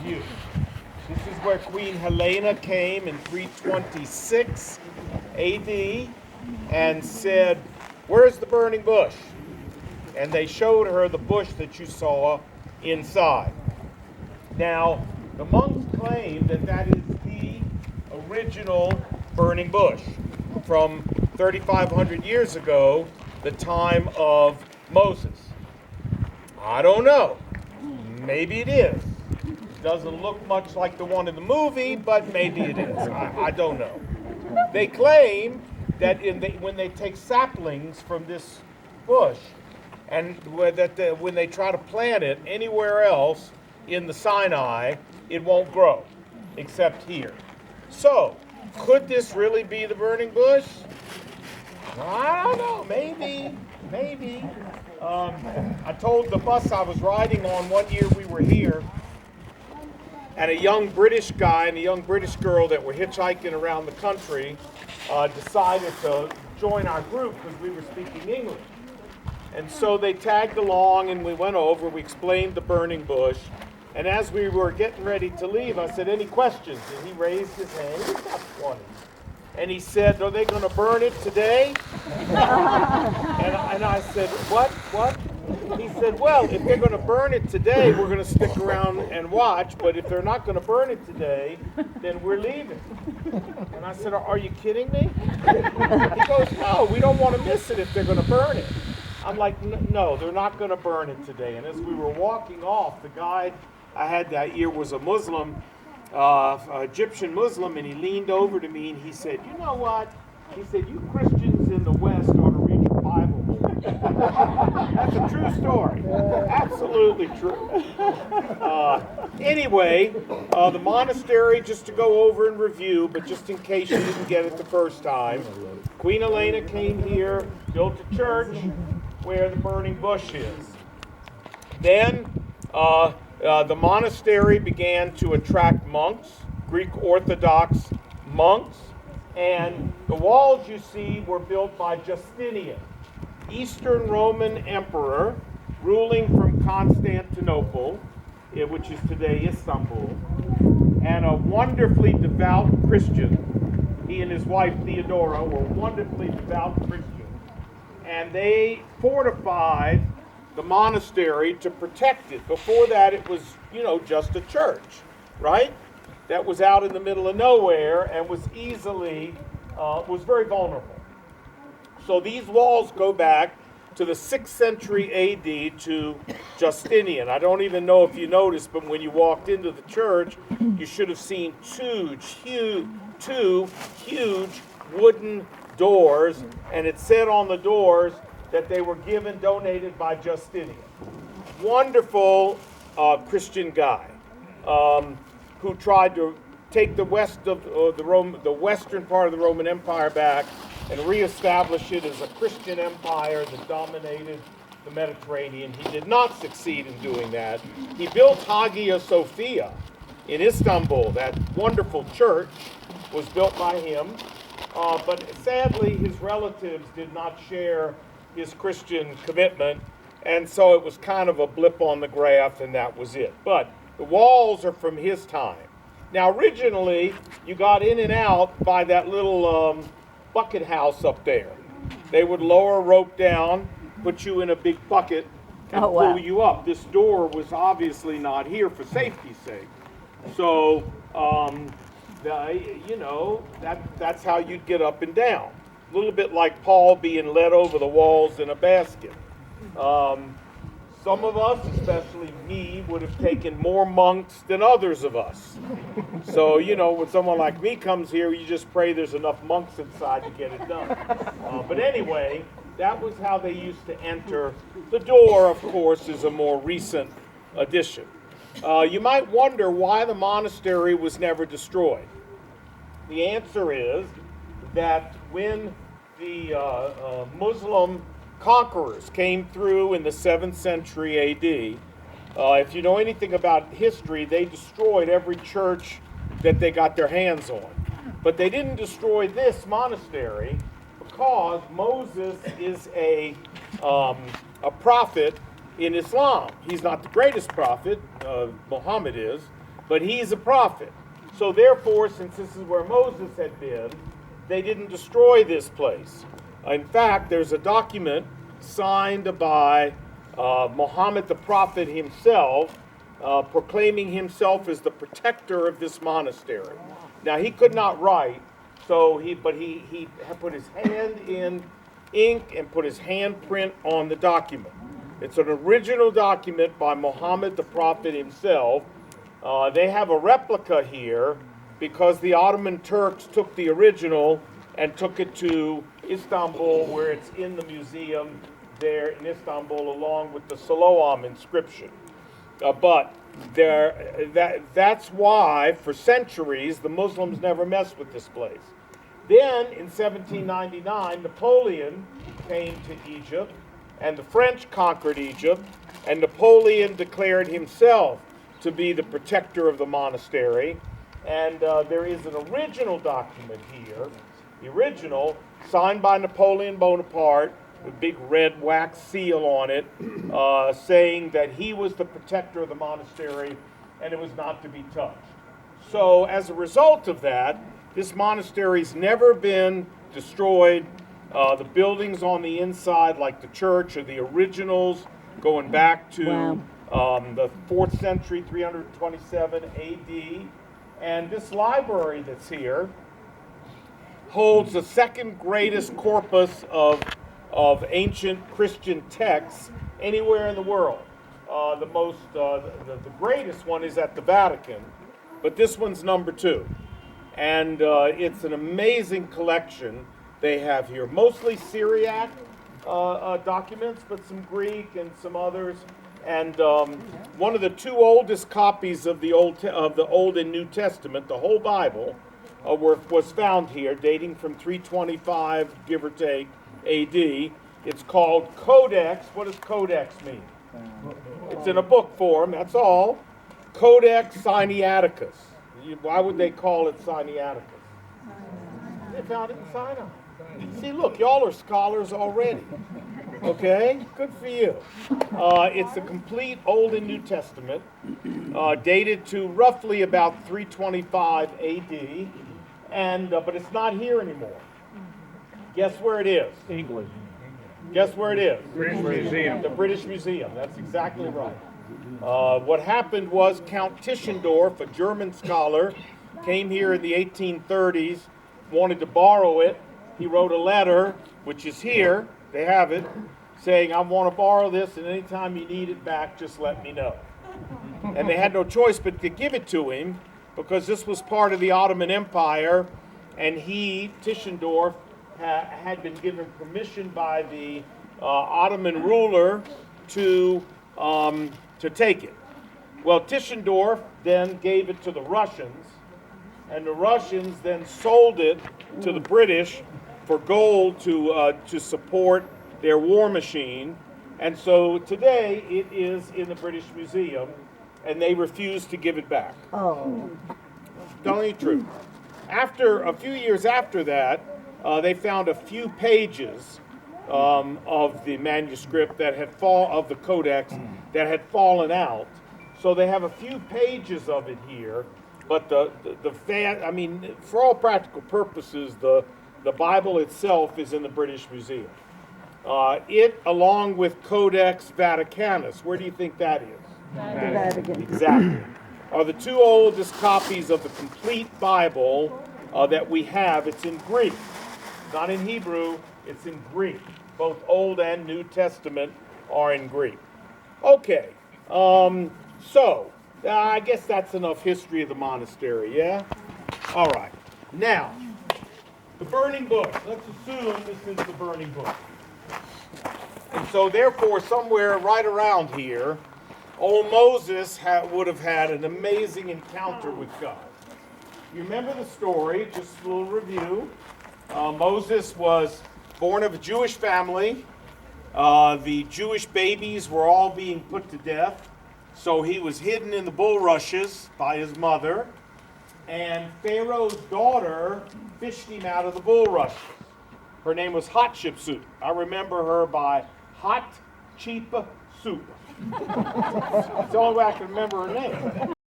review. This is where Queen Helena came in 326 AD and said, "Where's the burning bush?" And they showed her the bush that you saw inside. Now, the monks claim that that is the original burning bush from 3,500 years ago, the time of Moses. I don't know. Maybe it is. Doesn't look much like the one in the movie, but maybe it is. I don't know. They claim that when they take saplings from this bush, and when they try to plant it anywhere else in the Sinai, it won't grow, except here. So, could this really be the burning bush? I don't know. Maybe. I told the bus I was riding on one year we were here, and a young British guy and a young British girl that were hitchhiking around the country decided to join our group because we were speaking English. And so they tagged along and we went over, we explained the burning bush. And as we were getting ready to leave, I said, "Any questions?" And he raised his hand. He's got 20. And he said, "Are they going to burn it today?" and I said, What? He said, "Well, if they're going to burn it today, we're going to stick around and watch. But if they're not going to burn it today, then we're leaving." And I said, "Are you kidding me?" He goes, "No, we don't want to miss it if they're going to burn it." I'm like, "No, they're not going to burn it today." And as we were walking off, the guide I had that year was a Muslim, Egyptian Muslim, and he leaned over to me and he said, "You know what?" He said, "You Christians in the West ought to read your Bible more." That's a true story. Absolutely true. Anyway, the monastery, just to go over and review, but just in case you didn't get it the first time, Queen Helena came here, built a church where the burning bush is. Then the monastery began to attract monks, Greek Orthodox monks, and the walls you see were built by Justinian, Eastern Roman Emperor, ruling from Constantinople, which is today Istanbul, and a wonderfully devout Christian. He and his wife Theodora were wonderfully devout Christians, and they fortified the monastery to protect it. Before that, it was, just a church, right? That was out in the middle of nowhere and was was very vulnerable. So these walls go back to the 6th century AD to Justinian. I don't even know if you noticed, but when you walked into the church, you should have seen two huge wooden doors, and it said on the doors that they were donated by Justinian. Wonderful Christian guy who tried to take the western part of the Roman Empire back and reestablish it as a Christian empire that dominated the Mediterranean. He did not succeed in doing that. He built Hagia Sophia in Istanbul. That wonderful church was built by him, but sadly his relatives did not share his Christian commitment, and so it was kind of a blip on the graph, and that was it. But the walls are from his time. Now, originally, you got in and out by that little bucket house up there. They would lower a rope down, put you in a big bucket, and pull you up. This door was obviously not here for safety's sake. So, that's how you'd get up and down. A little bit like Paul being led over the walls in a basket. Some of us, especially me, would have taken more monks than others of us. So, when someone like me comes here, you just pray there's enough monks inside to get it done. But anyway, that was how they used to enter. The door, of course, is a more recent addition. You might wonder why the monastery was never destroyed. The answer is that when the Muslim conquerors came through in the 7th century AD, if you know anything about history, they destroyed every church that they got their hands on. But they didn't destroy this monastery because Moses is a prophet in Islam. He's not the greatest prophet, Muhammad is, but he's a prophet. So therefore, since this is where Moses had been, they didn't destroy this place. In fact, there's a document signed by Muhammad the prophet himself, proclaiming himself as the protector of this monastery. Now, he could not write, but he put his hand in ink and put his handprint on the document. It's an original document by Muhammad the prophet himself. They have a replica here because the Ottoman Turks took the original and took it to Istanbul, where it's in the museum there in Istanbul, along with the Siloam inscription. But that's why, for centuries, the Muslims never messed with this place. Then, in 1799, Napoleon came to Egypt, and the French conquered Egypt, and Napoleon declared himself to be the protector of the monastery. And there is an original document here, the original, signed by Napoleon Bonaparte, with a big red wax seal on it, saying that he was the protector of the monastery and it was not to be touched. So as a result of that, this monastery's never been destroyed. The buildings on the inside, like the church, are the originals going back to the 4th century, 327 AD. And this library that's here holds the second greatest corpus of ancient Christian texts anywhere in the world. The greatest one is at the Vatican, but this one's number 2. And it's an amazing collection they have here. Mostly Syriac documents, but some Greek and some others. And one of the 2 oldest copies of the Old and New Testament, the whole Bible, was found here, dating from 325, give or take, AD. It's called Codex. What does Codex mean? It's in a book form, that's all. Codex Sinaiticus. Why would they call it Sinaiticus? They found it in Sinai. See, look, y'all are scholars already. Okay, good for you. It's a complete Old and New Testament, dated to roughly about 325 AD, and but it's not here anymore. Guess where it is? England. Guess where it is? British Museum. The British Museum. That's exactly right. What happened was Count Tischendorf, a German scholar, came here in the 1830s, wanted to borrow it. He wrote a letter, which is here. They have it, saying, I want to borrow this, and anytime you need it back, just let me know. And they had no choice but to give it to him, because this was part of the Ottoman Empire, and he, Tischendorf, had been given permission by the Ottoman ruler to take it. Well, Tischendorf then gave it to the Russians, and the Russians then sold it to the British for gold to support their war machine. And so today it is in the British Museum, and they refuse to give it back. Oh. Telling you the truth. After a few years after that, they found a few pages of the manuscript that had of the Codex that had fallen out. So they have a few pages of it here, but for all practical purposes, the Bible itself is in the British Museum. It, along with Codex Vaticanus, where do you think that is? Vatican. Exactly. Are the 2 oldest copies of the complete Bible that we have. It's in Greek, not in Hebrew, it's in Greek. Both Old and New Testament are in Greek. Okay, so I guess that's enough history of the monastery, yeah? All right, now, the burning bush. Let's assume this is the burning bush. And so therefore, somewhere right around here, old Moses would have had an amazing encounter with God. You remember the story, just a little review. Moses was born of a Jewish family. The Jewish babies were all being put to death. So he was hidden in the bulrushes by his mother. And Pharaoh's daughter fished him out of the bulrushes. Her name was Hatshepsut. I remember her by Hot Cheap Soup. That's the only way I can remember her name.